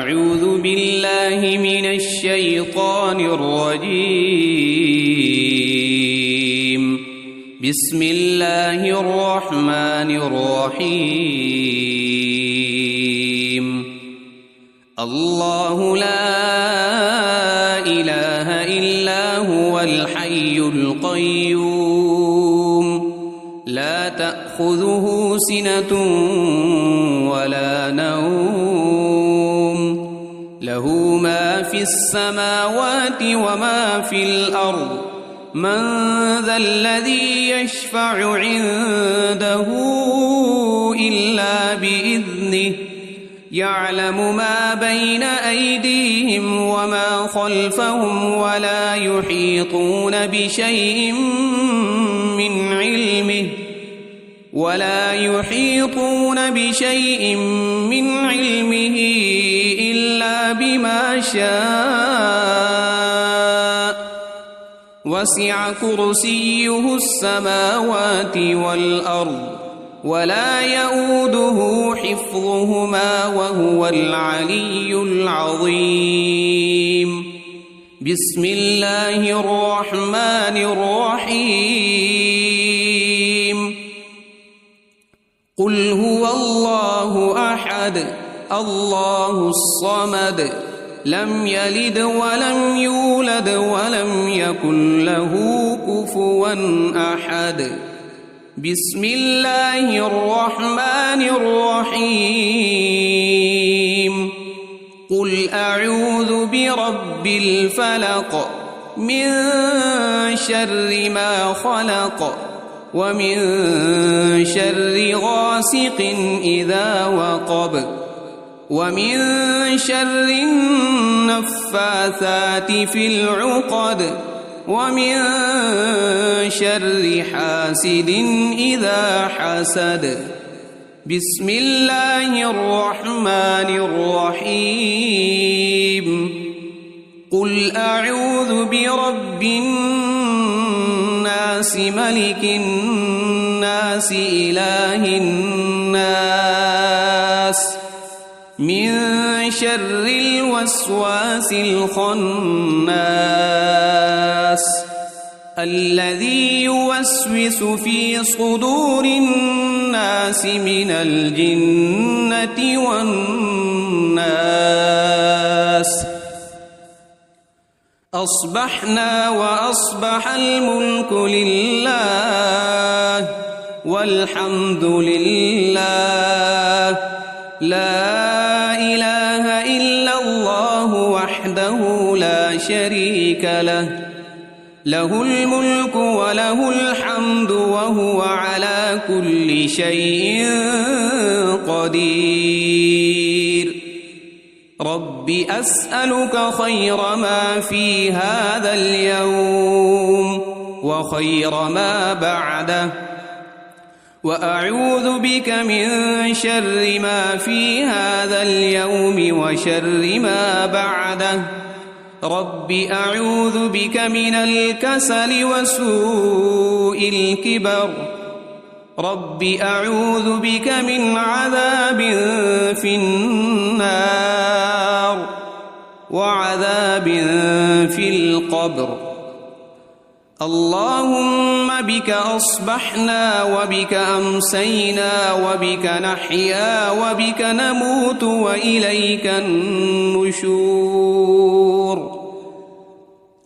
أعوذ بالله من الشيطان الرجيم. بسم الله الرحمن الرحيم. الله لا إله إلا هو الحي القيوم لا تأخذه سنة ولا نوم له ما في السماوات وما في الأرض من ذا الذي يشفع عنده إلا بإذنه يعلم ما بين أيديهم وما خلفهم ولا يحيطون بشيء من علمه إلا بما شاء وسع كرسيه السماوات والأرض ولا يؤوده حفظهما وهو العلي العظيم. بسم الله الرحمن الرحيم. قل هو الله أحد الله الصمد لم يلد ولم يولد ولم يكن له كفوا أحد. بسم الله الرحمن الرحيم. قل أعوذ برب الفلق من شر ما خلق ومن شر غاسق إذا وقب ومن شر النفاثات في العقد ومن شر حاسد إذا حسد. بسم الله الرحمن الرحيم. قل أعوذ برب الناس ملك الناس إله الناس من شر الوسواس الخناس الذي يوسوس في صدور الناس من الجنة والناس. أصبحنا وأصبح الملك لله والحمد لله لا إله إلا الله وحده لا شريك له له الملك وله الحمد وهو على كل شيء قدير. رب أسألك خير ما في هذا اليوم وخير ما بعده وأعوذ بك من شر ما في هذا اليوم وشر ما بعده. رب أعوذ بك من الكسل وسوء الكبر. رب أعوذ بك من عذاب في النار وعذاب في القبر. اللهم بك أصبحنا وبك أمسينا وبك نحيا وبك نموت وإليك النشور.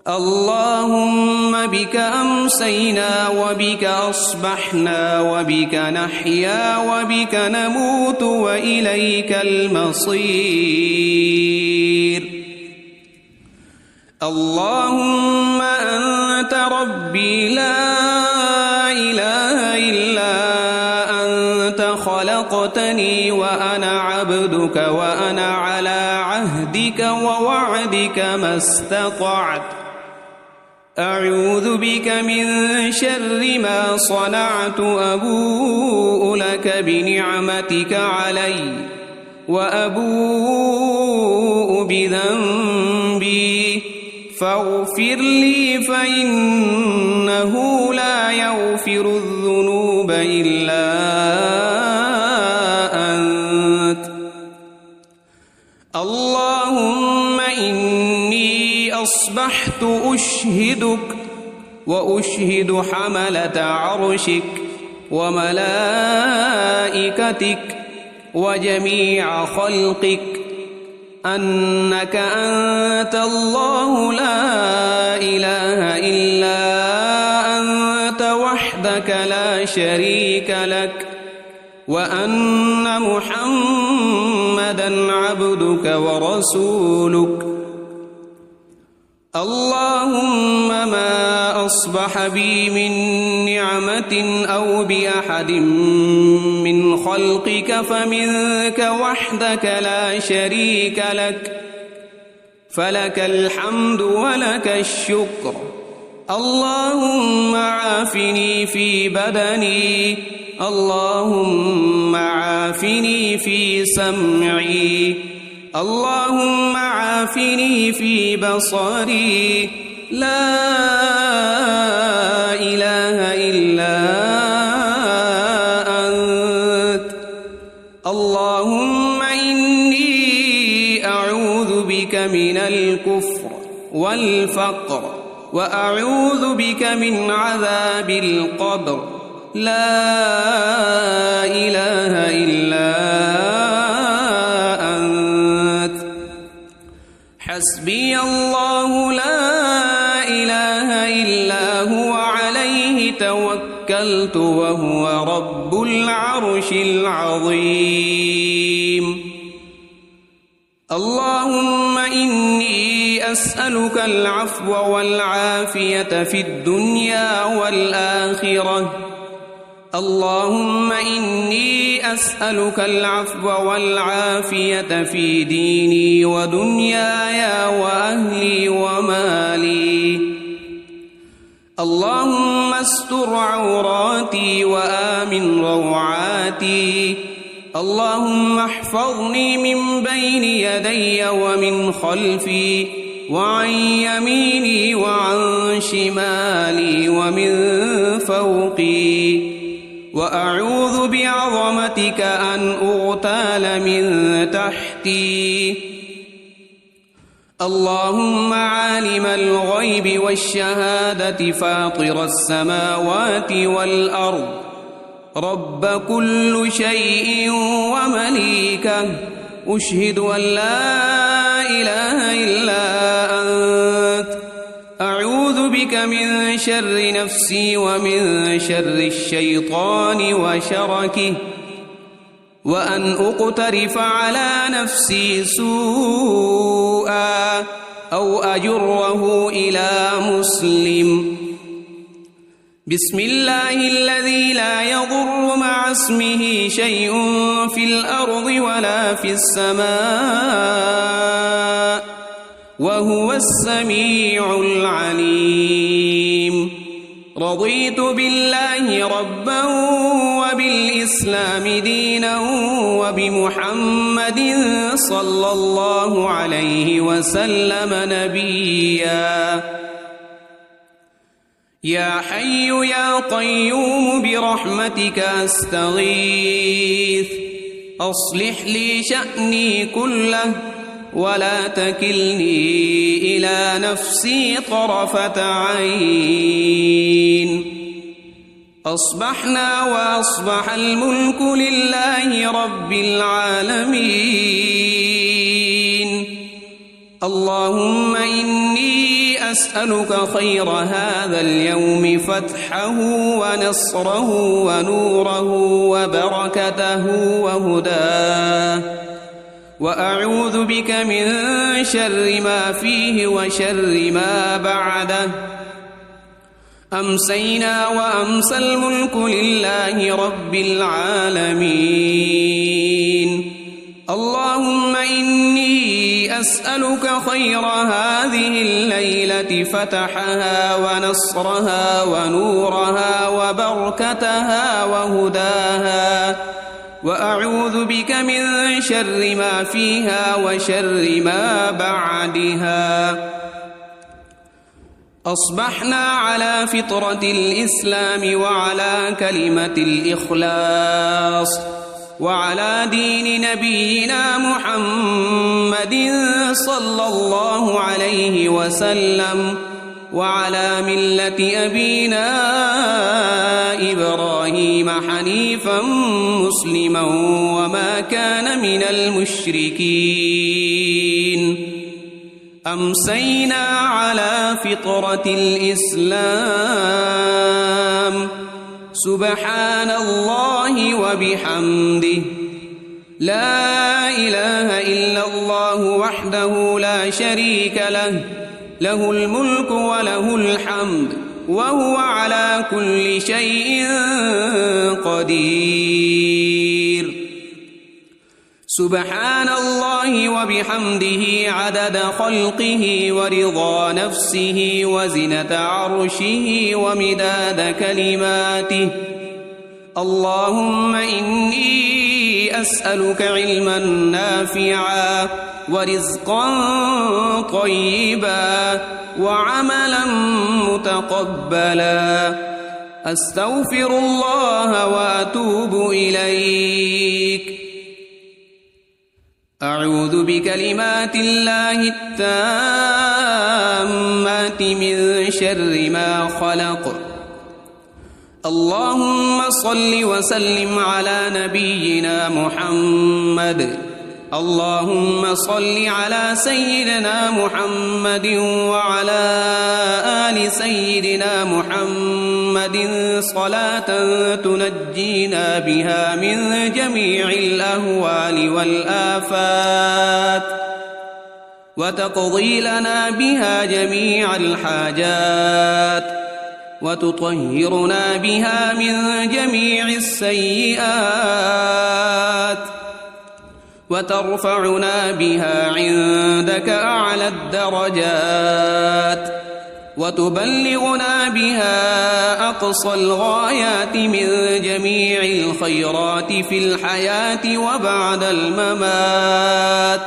اللهم بك أمسينا وبك أصبحنا وبك نحيا وبك نموت وإليك المصير. اللهم أنت ربي لا إله إلا أنت خلقتني وأنا عبدك وأنا على عهدك ووعدك ما استطعت. أعوذ بك من شر ما صنعت أبوء لك بنعمتك علي وأبوء بذنبي فاغفر لي فإنه لا يغفر الذنوب إلا أنت. اللهم إني أصبحت أشهدك وأشهد حملة عرشك وملائكتك وجميع خلقك أنك أنت الله لا إله إلا أنت وحدك لا شريك لك وأن محمدًا عبدك ورسولك. اللهم ما أصبح بي من نعمة أو بأحد من خلقك فمنك وحدك لا شريك لك فلك الحمد ولك الشكر. اللهم عافني في بدني اللهم عافني في سمعي اللهم عافني في بصري لا إله إلا أنت. اللهم إني أعوذ بك من الكفر والفقر وأعوذ بك من عذاب القبر لا إله إلا أنت. حسبي الله لا إله إلا هو عليه توكلت وهو رب العرش العظيم. اللهم إني أسألك العفو والعافية في الدنيا والآخرة. اللهم إني أسألك العفو والعافية في ديني ودنياي وأهلي ومالي. اللهم استر عوراتي وآمن روعاتي. اللهم احفظني من بين يدي ومن خلفي وعن يميني وعن شمالي ومن فوقي وأعوذ بعظمتك أن أغتال من تحتي. اللهم عالم الغيب والشهادة فاطر السماوات والأرض رب كل شيء ومليكه أشهد أن لا إله إلا أنت. أعوذ بك من شر نفسي ومن شر الشيطان وشركه وأن أقترف على نفسي سوءا أو أجره إلى مسلم. بسم الله الذي لا يضر مع اسمه شيء في الأرض ولا في السماء وهو السميع العليم. رضيت بالله ربا وبالإسلام دينا وبمحمد صلى الله عليه وسلم نبيا. يا حي يا قيوم برحمتك أستغيث أصلح لي شأني كله ولا تكلني إلى نفسي طرفة عين. أصبحنا وأصبح الملك لله رب العالمين. اللهم إني أسألك خير هذا اليوم فتحه ونصره ونوره وبركته وهداه وأعوذ بك من شر ما فيه وشر ما بعده. أمسينا وأمسى الملك لله رب العالمين. اللهم إني أسألك خير هذه الليلة فتحها ونصرها ونورها وبركتها وهداها وأعوذ بك من شر ما فيها وشر ما بعدها. أصبحنا على فطرة الإسلام وعلى كلمة الإخلاص وعلى دين نبينا محمد صلى الله عليه وسلم وعلى ملة أبينا إبراهيم حنيفا مسلما وما كان من المشركين أمسينا على فطرة الإسلام سبحان الله وبحمده لا إله إلا الله وحده لا شريك له له الملك وله الحمد وهو على كل شيء قدير سبحان الله وبحمده عدد خلقه ورضا نفسه وزنة عرشه ومداد كلماته اللهم إني أسألك علما نافعا ورزقا طيبا وعملا متقبلا أستغفر الله وأتوب إليك أعوذ بكلمات الله التامات من شر ما خلق اللهم صل وسلم على نبينا محمد اللهم صل على سيدنا محمد وعلى آل سيدنا محمد صلاة تنجينا بها من جميع الأهوال والآفات وتقضي لنا بها جميع الحاجات وتطهرنا بها من جميع السيئات وترفعنا بها عندك أعلى الدرجات وتبلغنا بها أقصى الغايات من جميع الخيرات في الحياة وبعد الممات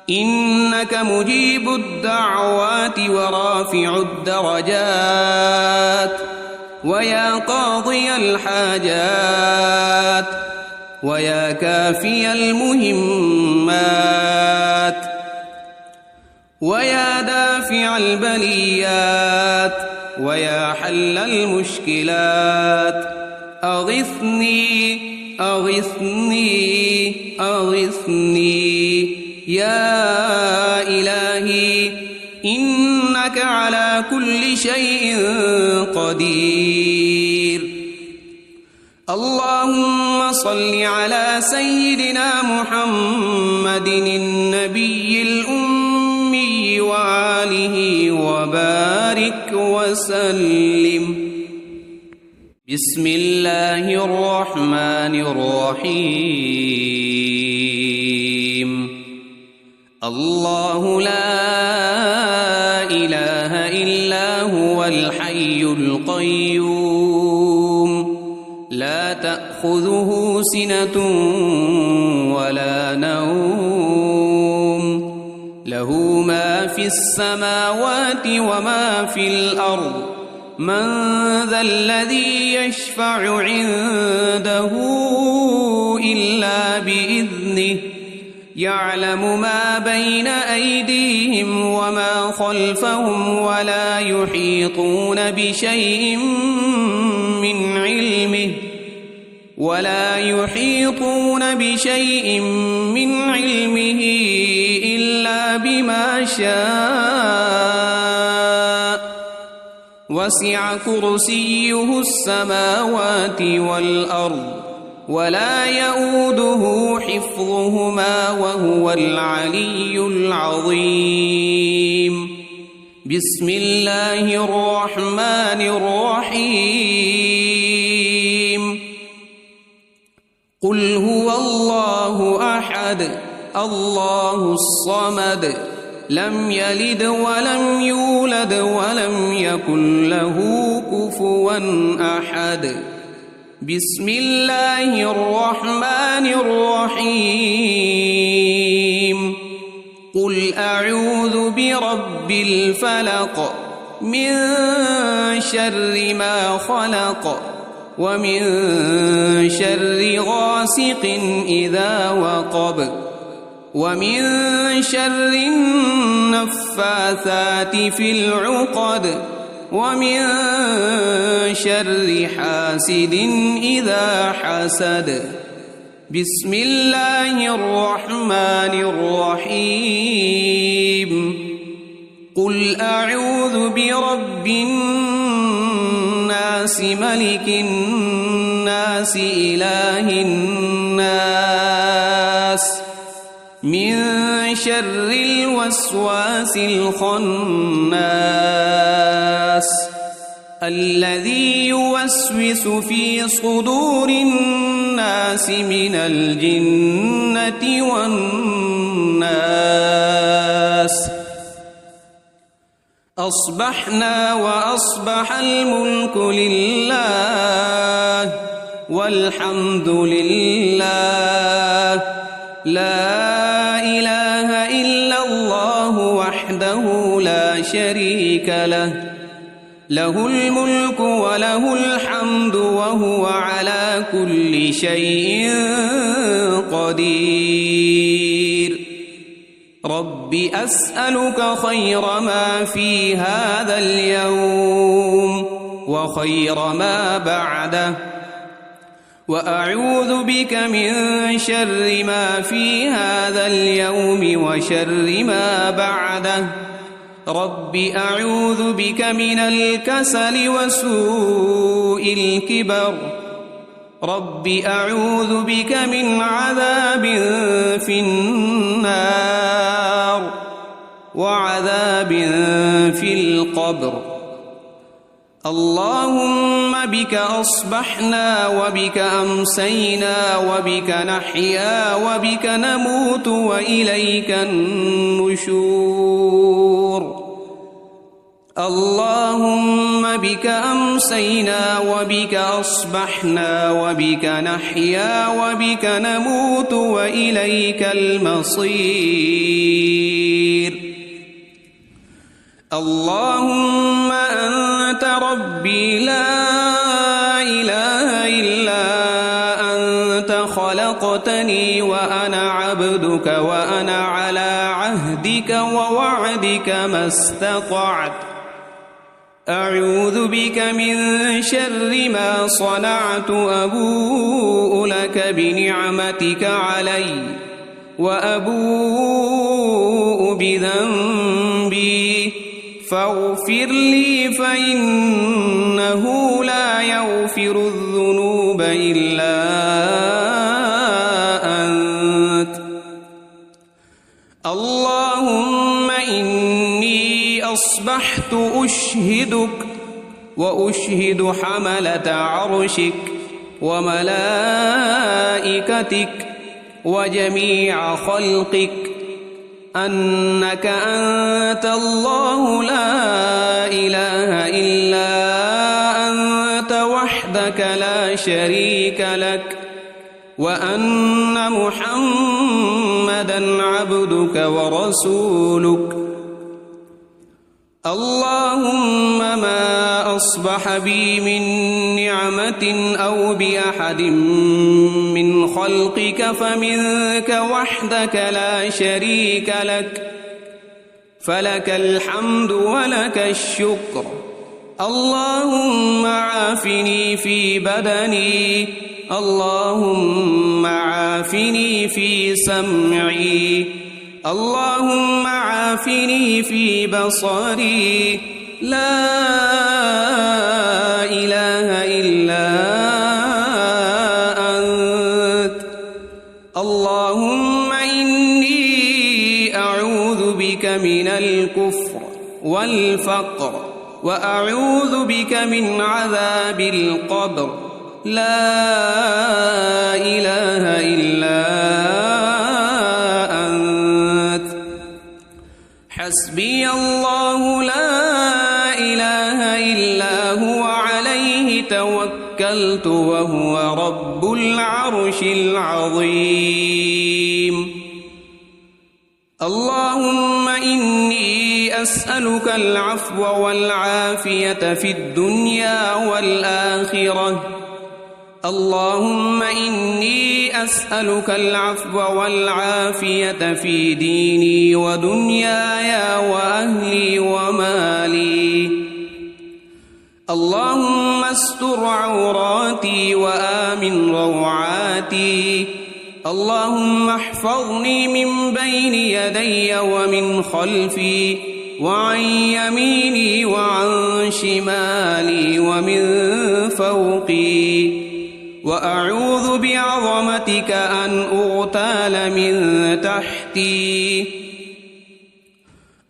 إنك مجيب الدعوات ورافع الدرجات ويا قاضي الحاجات ويا كافي المهمات ويا دافع البليات ويا حل المشكلات أغثني أغثني أغثني يا إلهي إنك على كل شيء قدير اللهم صل على سيدنا محمد النبي الأمي وآله وبارك وسلم بسم الله الرحمن الرحيم الله لا إله إلا هو الحي القيوم لا تأخذه سنة ولا نوم له ما في السماوات وما في الأرض من ذا الذي يشفع عنده إلا بإذنه يعلم ما بين أيديهم وما خلفهم ولا يحيطون بشيء من علمه إلا بما شاء وسع كرسيه السماوات والأرض ولا يؤوده حفظهما وهو العلي العظيم بسم الله الرحمن الرحيم قل هو الله أحد الله الصمد لم يلد ولم يولد ولم يكن له كفوا أحد بسم الله الرحمن الرحيم قل أعوذ برب الفلق من شر ما خلق ومن شر غاسق إذا وقب ومن شر النفاثات في العقد ومن شر حاسد إذا حسد. بسم الله الرحمن الرحيم. قل أعوذ برب الناس ملك الناس إله الناس من شر الوسواس الخناس الذي يوسوس في صدور الناس من الجنة والناس. أصبحنا وأصبح الملك لله والحمد لله لا إله إلا الله وحده لا شريك له له الملك وله الحمد وهو على كل شيء قدير. رب أسألك خير ما في هذا اليوم وخير ما بعده وأعوذ بك من شر ما في هذا اليوم وشر ما بعده. رب أعوذ بك من الكسل وسوء الكبر. رب أعوذ بك من عذاب في النار وعذاب في القبر. اللهم بك أصبحنا وبك أمسينا وبك نحيا وبك نموت وإليك النشور. اللهم بك أمسينا وبك أصبحنا وبك نحيا وبك نموت وإليك المصير. اللهم أنت ربي لا إله إلا أنت خلقتني وأنا عبدك وأنا على عهدك ووعدك ما استطعت. أعوذ بك من شر ما صنعت. أبوء لك بنعمتك علي وأبوء بذنبي فاغفر لي فإنه لا يغفر الذنوب إلا أنت. اللهم إني أصبحت أشهدك وأشهد حملة عرشك وملائكتك وجميع خلقك أنك أنت الله لا إله إلا أنت وحدك لا شريك لك وأن محمدًا عبدك ورسولك. اللهم ما أصبح بي من نعمة أو بأحد من خلقك فمنك وحدك لا شريك لك فلك الحمد ولك الشكر. اللهم عافني في بدني. اللهم عافني في سمعي. اللهم عافني في بصري. لا إله إلا أنت. اللهم إني أعوذ بك من الكفر والفقر وأعوذ بك من عذاب القبر. لا إله إلا أنت. حسبي الله لا إله إلا هو عليه توكلت وهو رب العرش العظيم. اللهم إني أسألك العفو والعافية في الدنيا والآخرة اللهم إني أسألك العفو والعافية في ديني ودنياي وأهلي ومالي. اللهم استر عوراتي وآمن روعاتي. اللهم احفظني من بين يدي ومن خلفي وعن يميني وعن شمالي ومن فوقي، وأعوذ بعظمتك أن أغتال من تحتي.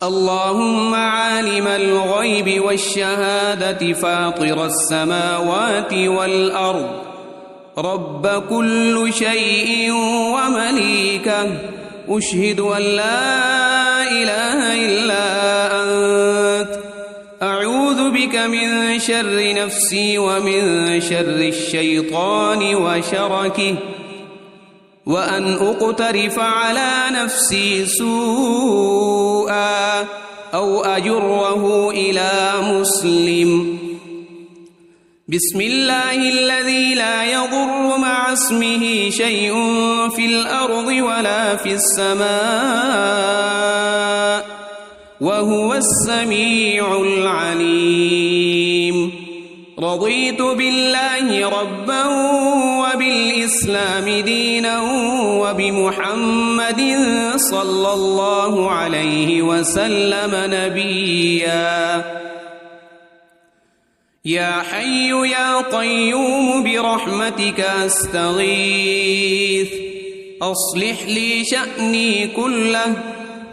اللهم عالم الغيب والشهادة فاطر السماوات والأرض، رب كل شيء ومليكه، أشهد أن لا إله إلا أنت، أعوذ بك من شر نفسي ومن شر الشيطان وشركه، وأن أقترف على نفسي سوءا أو أجره إلى مسلم. بسم الله الذي لا يضر مع اسمه شيء في الأرض ولا في السماء، وهو السميع العليم. رضيت بالله ربا وبالإسلام دينا وبمحمد صلى الله عليه وسلم نبيا. يا حي يا قيوم برحمتك أستغيث، أصلح لي شأني كله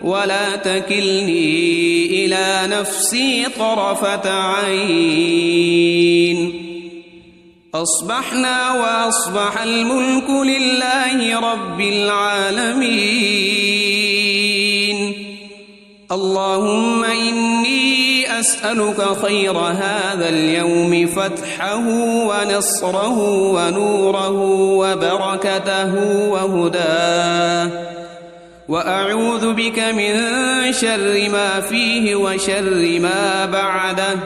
ولا تكلني إلى نفسي طرفة عين. أصبحنا وأصبح الملك لله رب العالمين. اللهم إني أسألك خير هذا اليوم، فتحه ونصره ونوره وبركته وهداه، وأعوذ بك من شر ما فيه وشر ما بعده.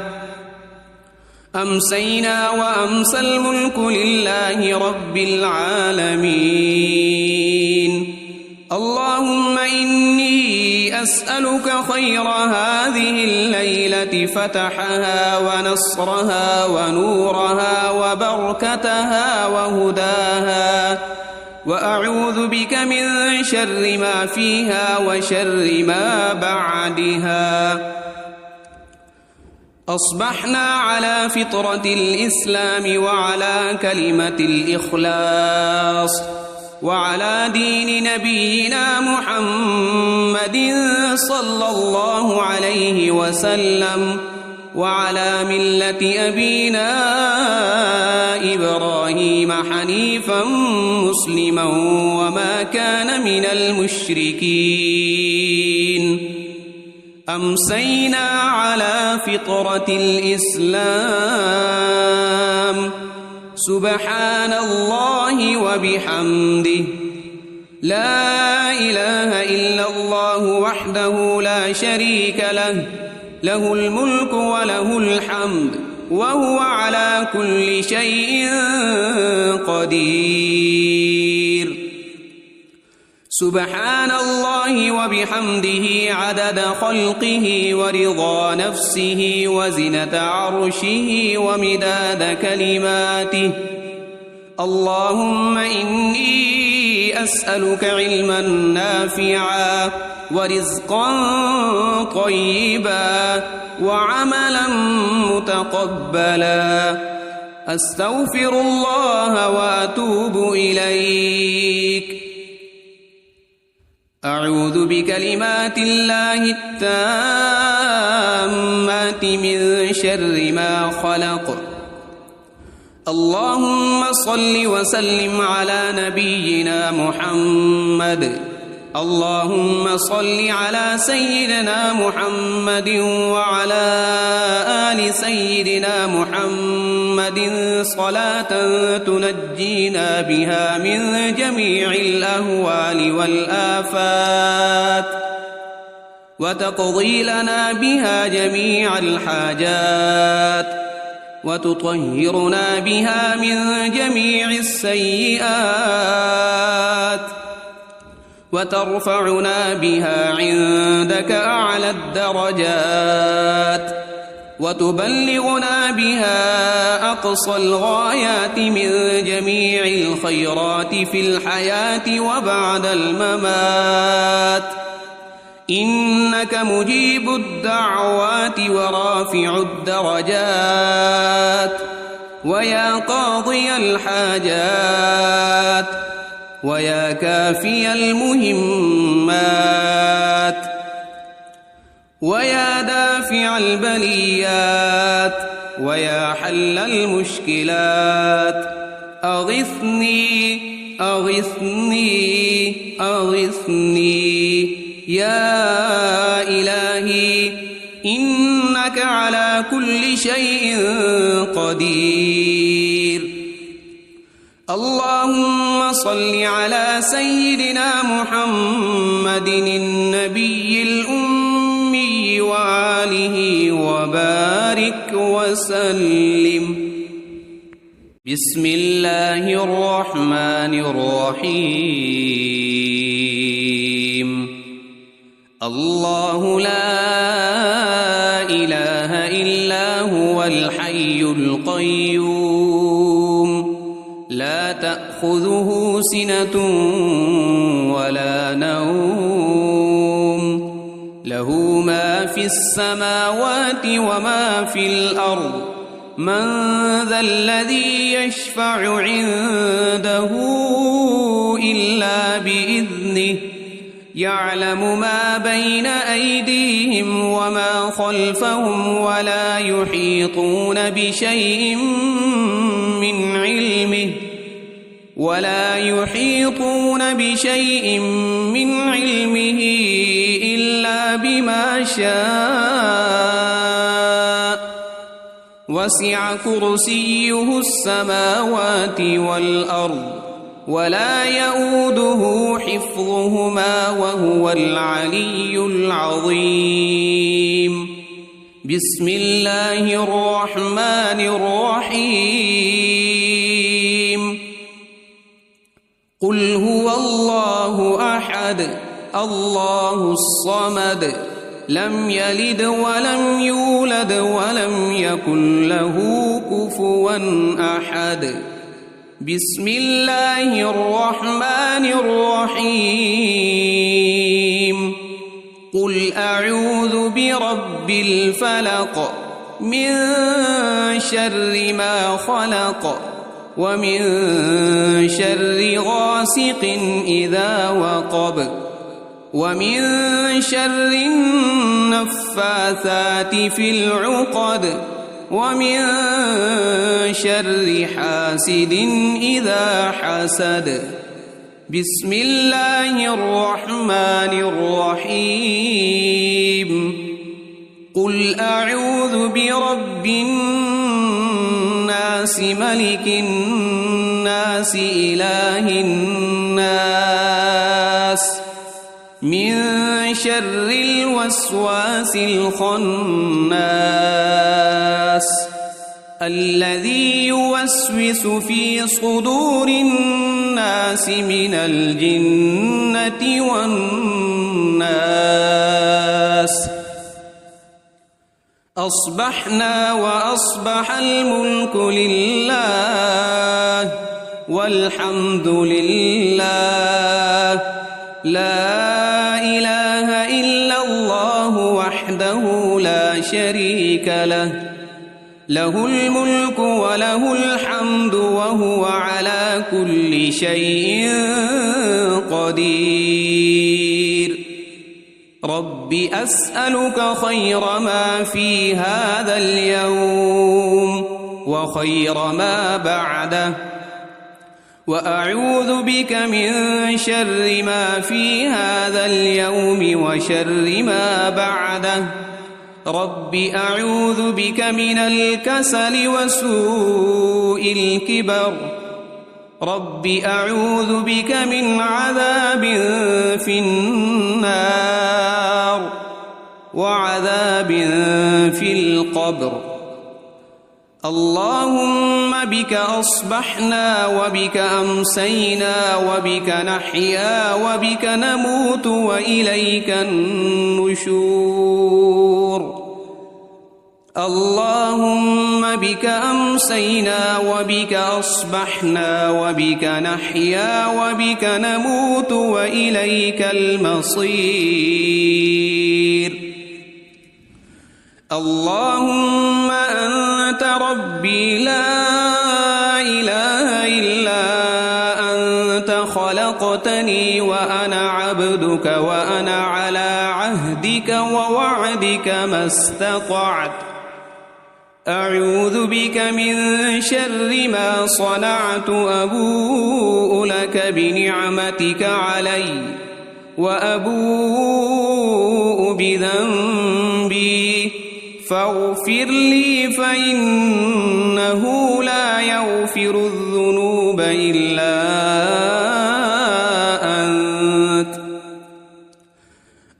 أمسينا وأمسى الملك لله رب العالمين. اللهم إني أسألك خير هذه الليلة، فتحها ونصرها ونورها وبركتها وهداها، وأعوذ بك من شر ما فيها وشر ما بعدها. أصبحنا على فطرة الإسلام وعلى كلمة الإخلاص وعلى دين نبينا محمد صلى الله عليه وسلم، وعلى ملة أبينا إبراهيم حنيفا مسلما وما كان من المشركين. أمسينا على فطرة الإسلام. سبحان الله وبحمده، لا إله إلا الله وحده لا شريك له، له الملك وله الحمد وهو على كل شيء قدير. سبحان الله وبحمده عدد خلقه ورضا نفسه وزنة عرشه ومداد كلماته. اللهم إني أسألك علما نافعا ورزقا طيبا وعملا متقبلا. أستغفر الله وأتوب إليك. أعوذ بكلمات الله التامات من شر ما خلق. اللهم صل وسلم على نبينا محمد. اللهم صل على سيدنا محمد وعلى آل سيدنا محمد صلاة تنجينا بها من جميع الأهوال والآفات، وتقضي لنا بها جميع الحاجات، وتطهرنا بها من جميع السيئات وترفعنا بها عندك أعلى الدرجات وتبلغنا بها أقصى الغايات من جميع الخيرات في الحياة وبعد الممات إنك مجيب الدعوات ورافع الدرجات ويا قاضي الحاجات ويا كافي المهمات ويا دافع البليات ويا حل المشكلات أغثني أغثني أغثني يا إلهي إنك على كل شيء قدير. اللهم صل على سيدنا محمد النبي الأمي وآله وبارك وسلم. بسم الله الرحمن الرحيم. الله لا إله إلا هو الحي القيوم لا تأخذه سنة ولا نوم له ما في السماوات وما في الأرض من ذا الذي يشفع عنده إلا بإذنه يعلم ما بين أيديهم وما خلفهم ولا يحيطون بشيء من علمه إلا بما شاء وسع كرسيه السماوات والأرض ولا يؤوده حفظهما وهو العلي العظيم. بسم الله الرحمن الرحيم. قل هو الله أحد الله الصمد لم يلد ولم يولد ولم يكن له كفوا أحد. بسم الله الرحمن الرحيم. قل أعوذ برب الفلق من شر ما خلق ومن شر غاسق إذا وقب ومن شر النفاثات في العقد ومن شر حاسد إذا حسد. بسم الله الرحمن الرحيم. قل أعوذ برب الناس ملك الناس إله الناس من شر الوسواس الخناس الذي يوسوس في صدور الناس من الجنة والناس. أصبحنا وأصبح الملك لله والحمد لله لا إله إلا الله وحده لا شريك له له الملك وله الحمد وهو على كل شيء قدير. رب أسألك خير ما في هذا اليوم وخير ما بعده وأعوذ بك من شر ما في هذا اليوم وشر ما بعده. رب أعوذ بك من الكسل وسوء الكبر. رب أعوذ بك من عذاب في النار وعذاب في القبر. اللهم بك أصبحنا وبك أمسينا وبك نحيا وبك نموت وإليك النشور اللهم بك أمسينا وبك أصبحنا وبك نحيا وبك نموت وإليك المصير اللهم أنت ربي لا إله إلا أنت خلقتني وأنا عبدك وأنا على عهدك ووعدك ما استطعت أعوذ بك من شر ما صنعت أبوء لك بنعمتك علي وأبوء بذنبي فاغفر لي فإنه لا يغفر الذنوب إلا أنت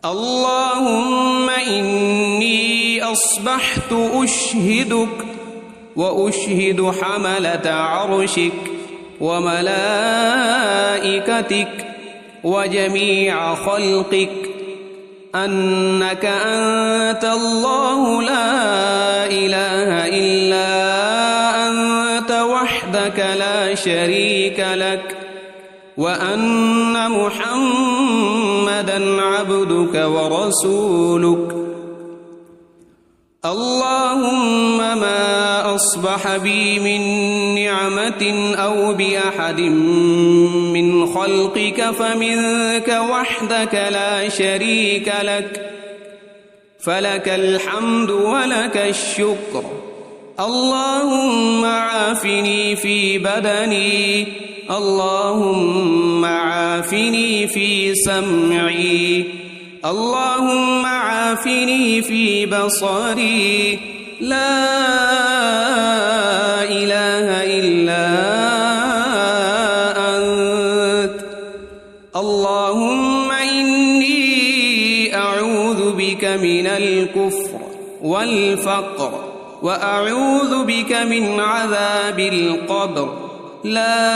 اللهم إني أصبحت أشهدك وأشهد حملة عرشك وملائكتك وجميع خلقك أنك أنت الله لا إله إلا أنت وحدك لا شريك لك وأن محمدًا عبدك ورسولك اللهم ما أصبح بي من نعمة أو بأحد من خلقك فمنك وحدك لا شريك لك فلك الحمد ولك الشكر اللهم عافني في بدني اللهم عافني في سمعي اللهم عافني في بصري لا إله إلا أنت اللهم إني أعوذ بك من الكفر والفقر وأعوذ بك من عذاب القبر لا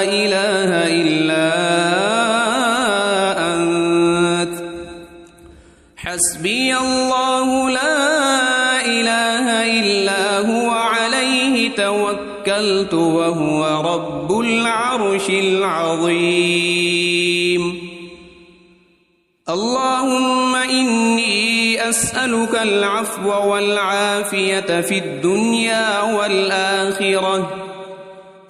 إله إلا أنت حسبي الله لا إله إلا هو عليه توكلت وهو رب العرش العظيم اللهم إني أسألك العفو والعافية في الدنيا والآخرة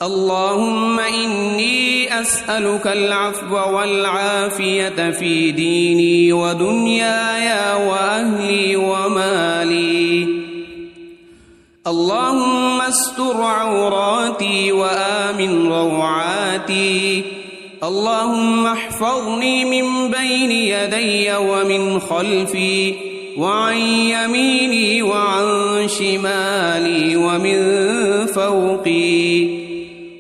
اللهم إني أسألك العفو والعافية في ديني ودنياي وأهلي ومالي اللهم استر عوراتي وآمن روعاتي اللهم احفظني من بين يدي ومن خلفي وعن يميني وعن شمالي ومن فوقي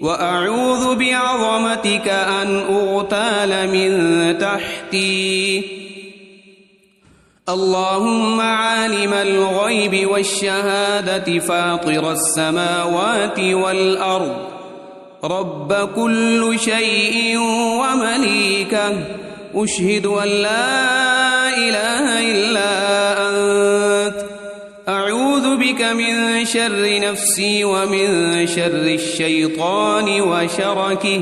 وأعوذ بعظمتك أن أغتال من تحتي اللهم عالم الغيب والشهادة فاطر السماوات والأرض رب كل شيء ومليكه أشهد أن لا إله إلا أنت أعوذ بك من شر نفسي ومن شر الشيطان وشركه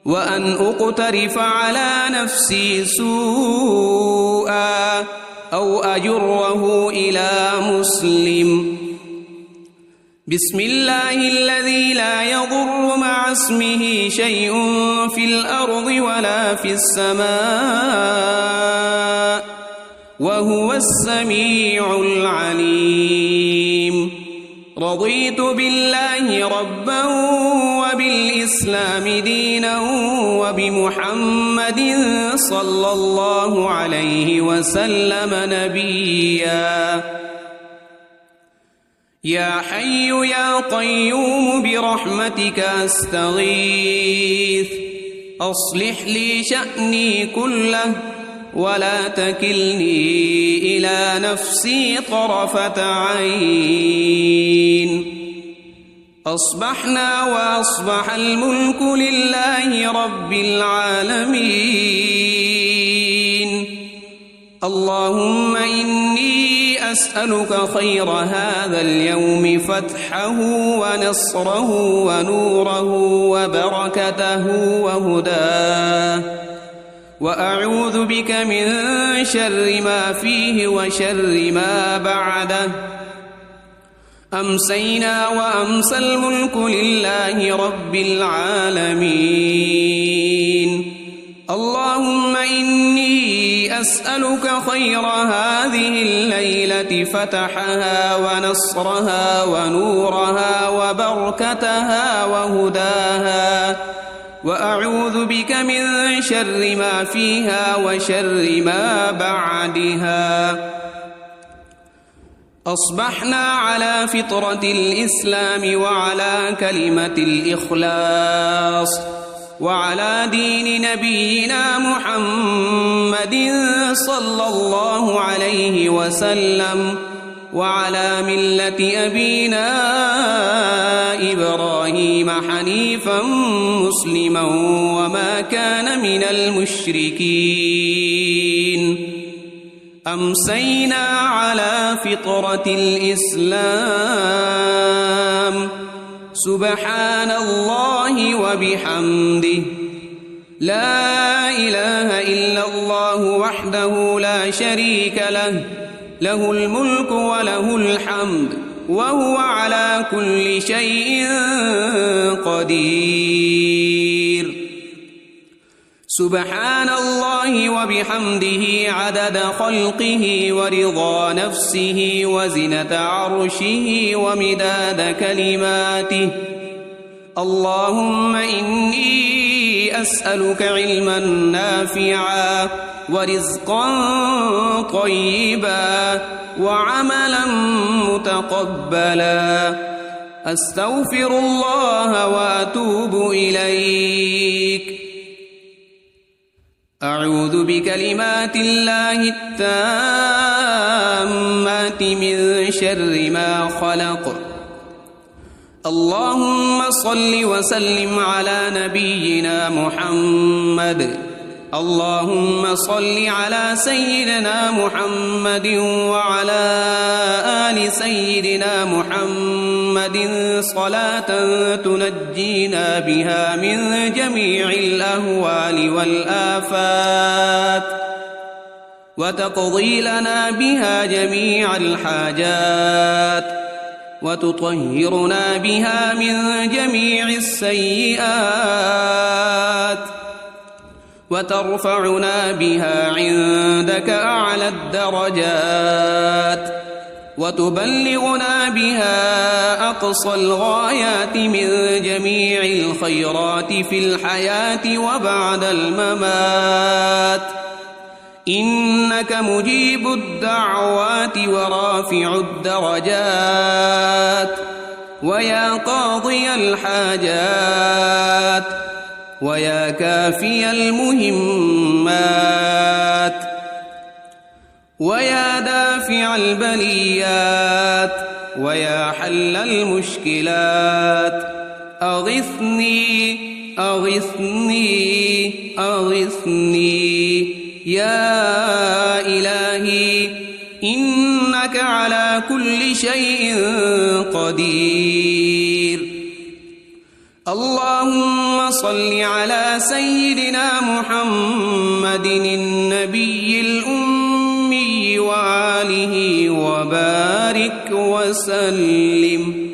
وأن أقترف على نفسي سوءا أو أجره إلى مسلم بسم الله الذي لا يضر مع اسمه شيء في الأرض ولا في السماء وهو السميع العليم رضيت بالله ربا وبالإسلام دينا وبمحمد صلى الله عليه وسلم نبيا يا حي يا قيوم برحمتك أستغيث أصلح لي شأني كله ولا تكلني إلى نفسي طرفة عين. أصبحنا وأصبح الملك لله رب العالمين. اللهم إني أسألك خير هذا اليوم فتحه ونصره ونوره وبركته وهداه، وأعوذ بك من شر ما فيه وشر ما بعده. أمسينا وأمسى الملك لله رب العالمين. اللهم إني أسألك خير هذه الليلة فتحها ونصرها ونورها وبركتها وهداها، وأعوذ بك من شر ما فيها وشر ما بعدها. أصبحنا على فطرة الإسلام وعلى كلمة الإخلاص وعلى دين نبينا محمد صلى الله عليه وسلم، وعلى ملة أبينا إبراهيم حنيفا مسلما وما كان من المشركين. أمسينا على فطرة الإسلام. سبحان الله وبحمده، لا إله إلا الله وحده لا شريك له، له الملك وله الحمد وهو على كل شيء قدير. سبحان الله وبحمده عدد خلقه ورضا نفسه وزنة عرشه ومداد كلماته. اللهم إني أسألك علما نافعا ورزقا طيبا وعملا متقبلا. أستغفر الله وأتوب إليك. أعوذ بكلمات الله التامات من شر ما خلق. اللهم صل وسلم على نبينا محمد. اللهم صل على سيدنا محمد وعلى آل سيدنا محمد صلاة تنجينا بها من جميع الأهوال والآفات، وتقضي لنا بها جميع الحاجات، وتطهرنا بها من جميع السيئات، وترفعنا بها عندك أعلى الدرجات، وتبلغنا بها أقصى الغايات من جميع الخيرات في الحياة وبعد الممات. إنك مجيب الدعوات ورافع الدرجات، ويا قاضي الحاجات، ويا كافي المهمات، ويا دافع البليات، ويا حل المشكلات. أغثني أغثني أغثني يا إلهي، إنك على كل شيء قدير. اللهم صل على سيدنا محمد النبي الأمي وآله وبارك وسلم.